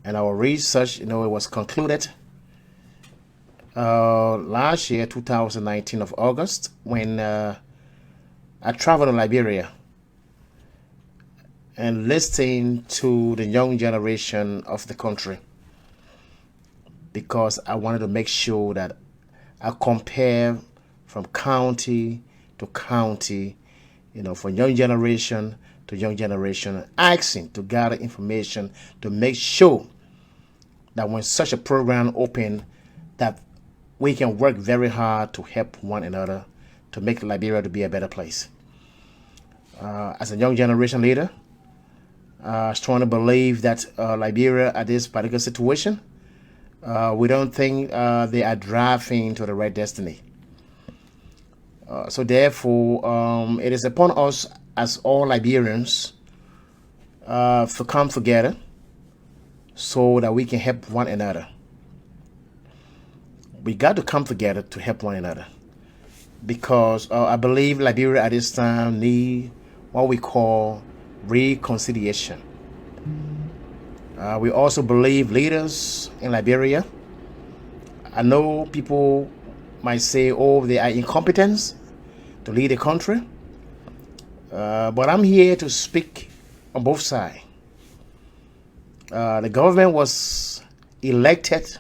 And our research, it was concluded last year, 2019 of August, when I traveled to Liberia and listening to the young generation of the country, because I wanted to make sure that I compare from county to county, from young generation to young generation, asking to gather information to make sure that when such a program open, that we can work very hard to help one another to make Liberia to be a better place. As a young generation leader, I strongly believe that Liberia at this particular situation, we don't think they are driving to the right destiny. So therefore, it is upon us as all Liberians to come together so that we can help one another. We got to come together to help one another, because I believe Liberia at this time need what we call reconciliation. We also believe leaders in Liberia. I know people might say, oh, they are incompetent to lead the country. But I'm here to speak on both sides. The government was elected,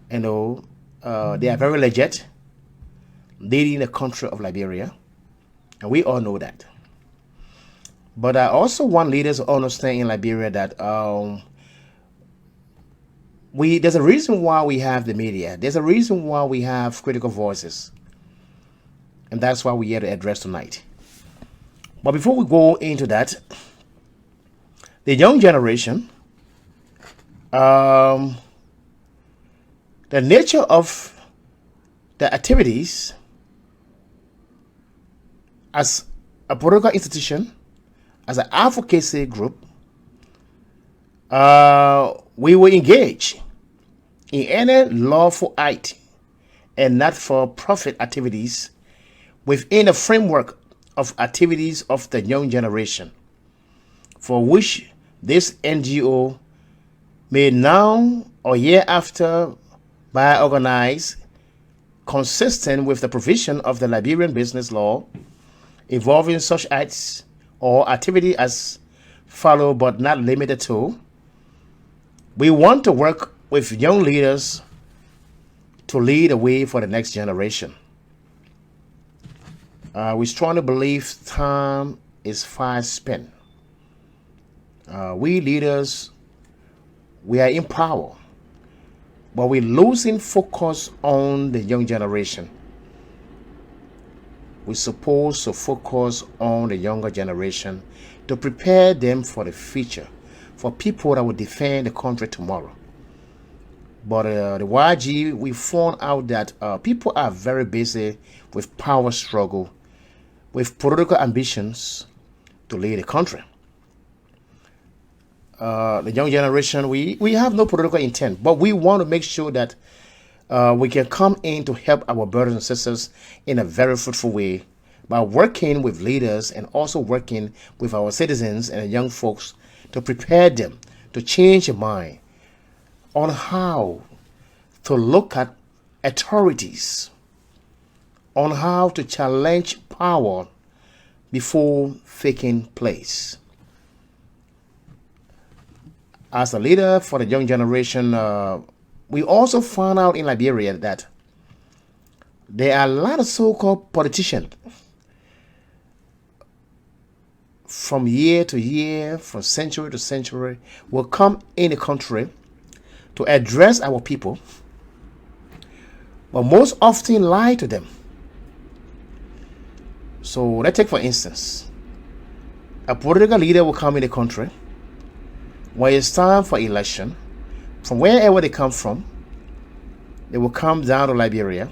they are very legit, leading the country of Liberia, and we all know that. But I also want leaders to understand in Liberia that there's a reason why we have the media. There's a reason why we have critical voices, and that's why we're here to address tonight. But before we go into that, the young generation, the nature of the activities as a political institution, as an advocacy group, we will engage in any lawful act and not for profit activities within the framework of activities of the young generation, for which this NGO may now or year after be organized consistent with the provision of the Liberian business law involving such acts or activity as follow, but not limited to. We want to work with young leaders to lead the way for the next generation. We strongly believe time is fast spent. We leaders, we are in power, but we're losing focus on the young generation. We're supposed to focus on the younger generation to prepare them for the future, for people that will defend the country tomorrow. But the YG, we found out that people are very busy with power struggle, with political ambitions to lead the country. The young generation, we have no political intent, but we want to make sure that we can come in to help our brothers and sisters in a very fruitful way by working with leaders and also working with our citizens and young folks to prepare them to change their mind on how to look at authorities, on how to challenge power before taking place. As a leader for the young generation, we also found out in Liberia that there are a lot of so-called politicians from year to year, from century to century, will come in the country to address our people, but most often lie to them. So let's take for instance, a political leader will come in the country when it's time for election, from wherever they come from. They will come down to Liberia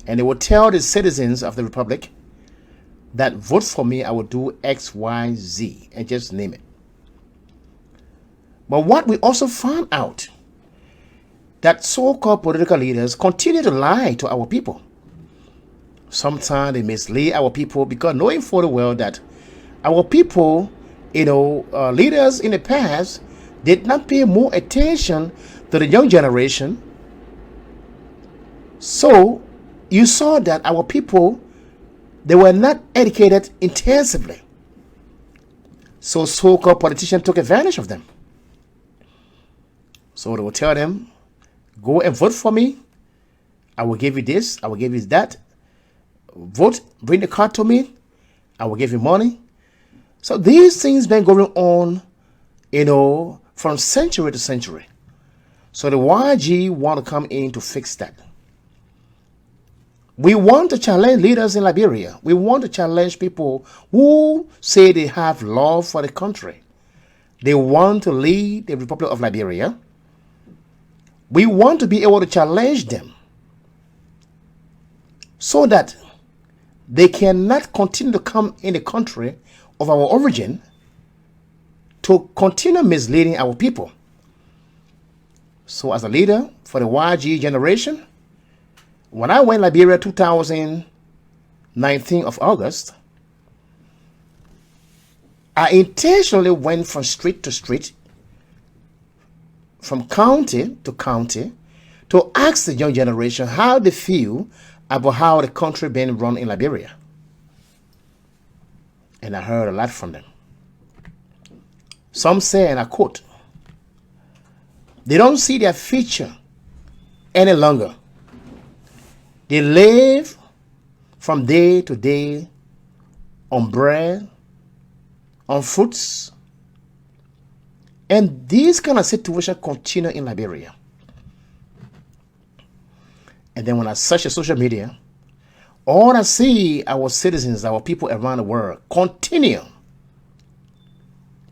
and they will tell the citizens of the republic that vote for me, I will do X, Y, Z, and just name it. But what we also found out, that so-called political leaders continue to lie to our people. Sometimes they mislead our people, because knowing full well that our people, leaders in the past, did not pay more attention to the young generation. So you saw that our people, they were not educated intensively. So so-called politicians took advantage of them. So they will tell them, go and vote for me. I will give you this. I will give you that. Vote. Bring the card to me. I will give you money. So these things been going on, from century to century. So the YG want to come in to fix that. We want to challenge leaders in Liberia. We want to challenge people who say they have love for the country. They want to lead the Republic of Liberia. We want to be able to challenge them so that they cannot continue to come in the country of our origin to continue misleading our people. So as a leader for the YG generation, when I went to Liberia 2019 of August, I intentionally went from street to street, from county to county, to ask the young generation how they feel about how the country being run in Liberia. And I heard a lot from them. Some say, and I quote, they don't see their future any longer. They live from day to day on bread, on fruits, and this kind of situation continue in Liberia. And then when I search the social media, all I see our citizens, our people around the world continue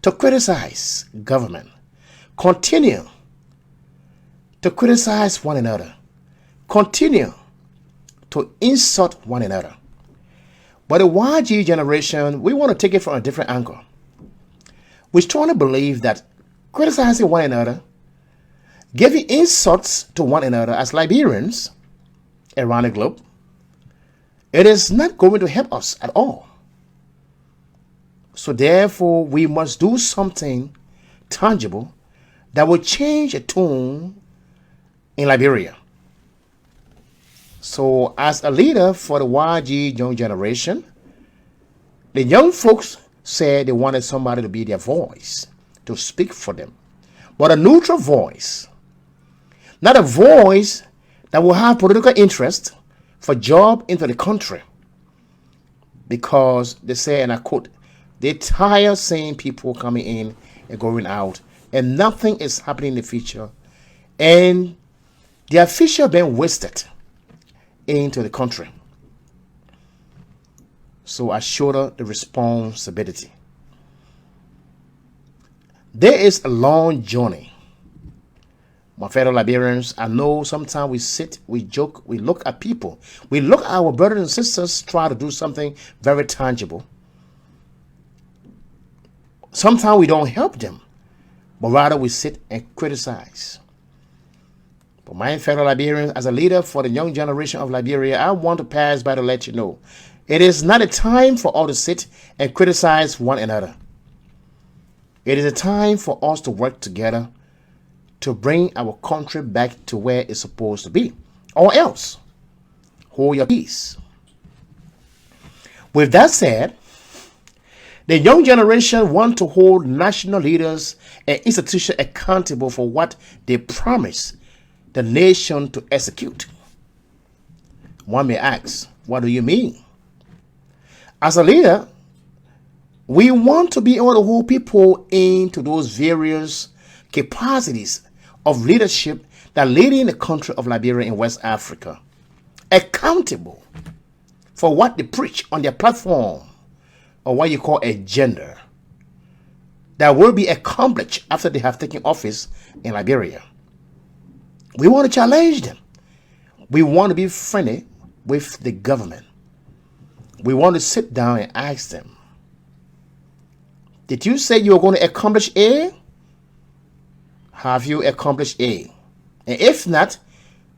to criticize government, continue to criticize one another, continue to insult one another. But the YG generation, we want to take it from a different angle. We strongly believe that criticizing one another, giving insults to one another as Liberians around the globe, it is not going to help us at all. So therefore, we must do something tangible that will change the tone in Liberia. So as a leader for the YG young generation, the young folks said they wanted somebody to be their voice, to speak for them. But a neutral voice, not a voice that will have political interest for job into the country. Because they say, and I quote, they tire seeing people coming in and going out, and nothing is happening in the future, and their future being wasted into the country. So I shoulder the responsibility. There is a long journey. My fellow Liberians, I know sometimes we sit, we joke, we look at people. We look at our brothers and sisters try to do something very tangible. Sometimes we don't help them, but rather we sit and criticize. But my fellow Liberians, as a leader for the young generation of Liberia, I want to pass by to let you know, it is not a time for all to sit and criticize one another. It is a time for us to work together to bring our country back to where it's supposed to be. Or else, hold your peace. With that said, the young generation want to hold national leaders and institutions accountable for what they promise the nation to execute. One may ask, what do you mean? As a leader, we want to be able to hold people into those various capacities of leadership that leading the country of Liberia in West Africa accountable for what they preach on their platform, or what you call agenda, that will be accomplished after they have taken office in Liberia. We want to challenge them. We want to be friendly with the government. We want to sit down and ask them, did you say you were going to accomplish A? Have you accomplished A? And if not,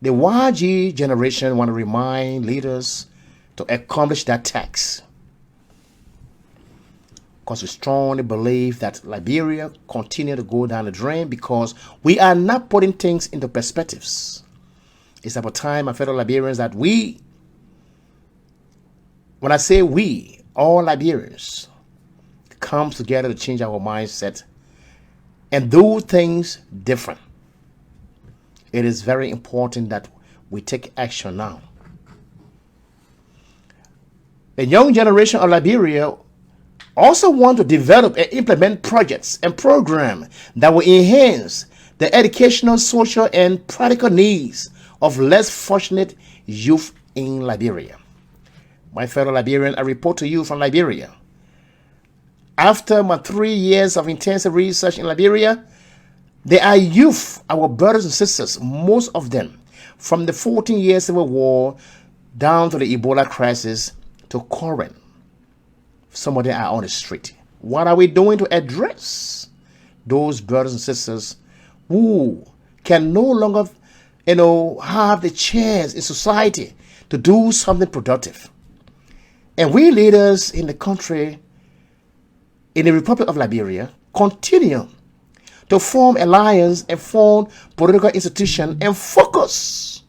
the YG generation want to remind leaders to accomplish that task. because we strongly believe that Liberia continue to go down the drain because we are not putting things into perspectives. It's about time, my fellow Liberians, that we, when I say we, all Liberians, come together to change our mindset and do things different. It is very important that we take action now. The young generation of Liberia also want to develop and implement projects and programs that will enhance the educational, social, and practical needs of less fortunate youth in Liberia. My fellow Liberian, I report to you from Liberia. After my 3 years of intensive research in Liberia, there are youth, our brothers and sisters, most of them, from the 14-year civil war down to the Ebola crisis to current. Some of them are on the street. What are we doing to address those brothers and sisters who can no longer, have the chance in society to do something productive? And we leaders in the country, in the Republic of Liberia, continue to form alliance and form political institutions and focus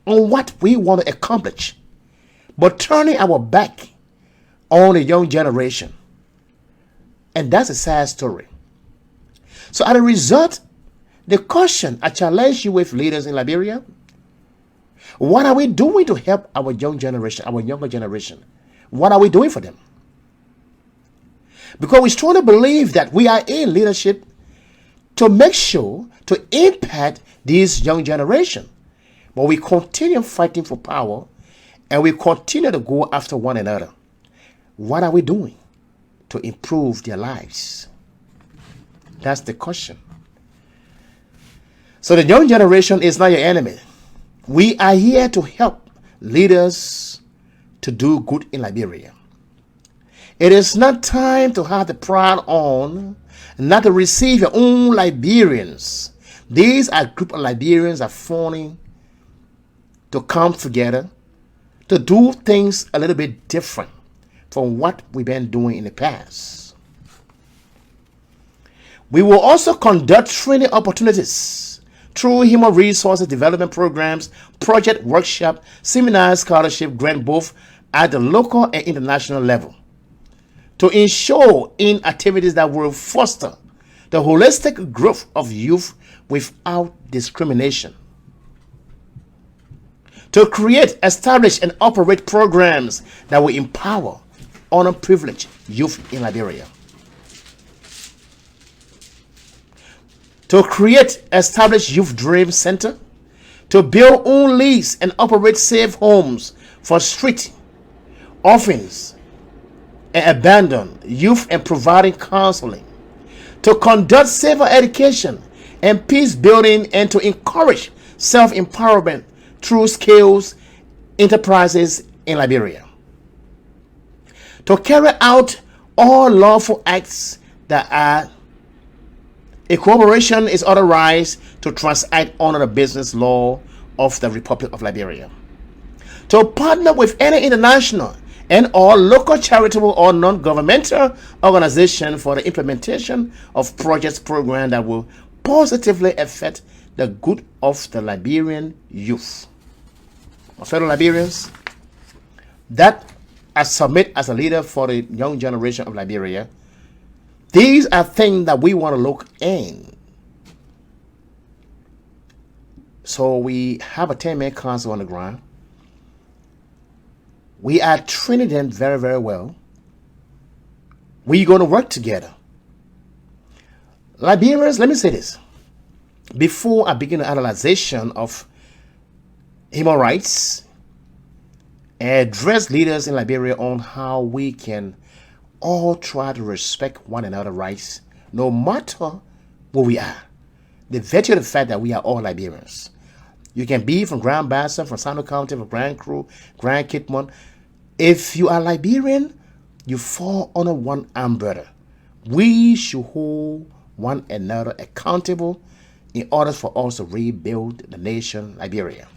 on what we want to accomplish, but turning our back on the young generation. And that's a sad story. So as a result, the question I challenge you with, leaders in Liberia, what are we doing to help our young generation, our younger generation? What are we doing for them? Because we strongly believe that we are in leadership to make sure to impact this young generation. But we continue fighting for power and we continue to go after one another. What are we doing to improve their lives? That's the question. So the young generation is not your enemy. We are here to help leaders to do good in Liberia. It is not time to have the pride on, not to receive your own Liberians. These are a group of Liberians that are forming to come together to do things a little bit different from what we've been doing in the past. We will also conduct training opportunities through human resources development programs, project workshop, seminars, scholarship, grant, both at the local and international level, to ensure in activities that will foster the holistic growth of youth without discrimination. To create, establish, and operate programs that will empower underprivileged youth in Liberia. To create, establish Youth Dream Center. To build, own, lease, and operate safe homes for street, orphans, and abandoned youth and providing counseling. To conduct safer education and peace building and to encourage self-empowerment through skills enterprises in Liberia. To carry out all lawful acts that are a corporation is authorized to transact under the business law of the Republic of Liberia. To partner with any international and or local charitable or non-governmental organization for the implementation of projects program that will positively affect the good of the Liberian youth. My fellow Liberians, that I submit as a leader for the young generation of Liberia, these are things that we want to look in. So we have a 10-man council on the ground. We are training them very, very well. We're going to work together. Liberians, let me say this. Before I begin the analyzation of human rights and address leaders in Liberia on how we can all try to respect one another's rights, no matter who we are. The virtue of the fact that we are all Liberians. You can be from Grand Bassa, from Sano County, from Grand Cru, Grand Kitmon. If you are Liberian, you fall under one umbrella. We should hold one another accountable in order for us to rebuild the nation Liberia.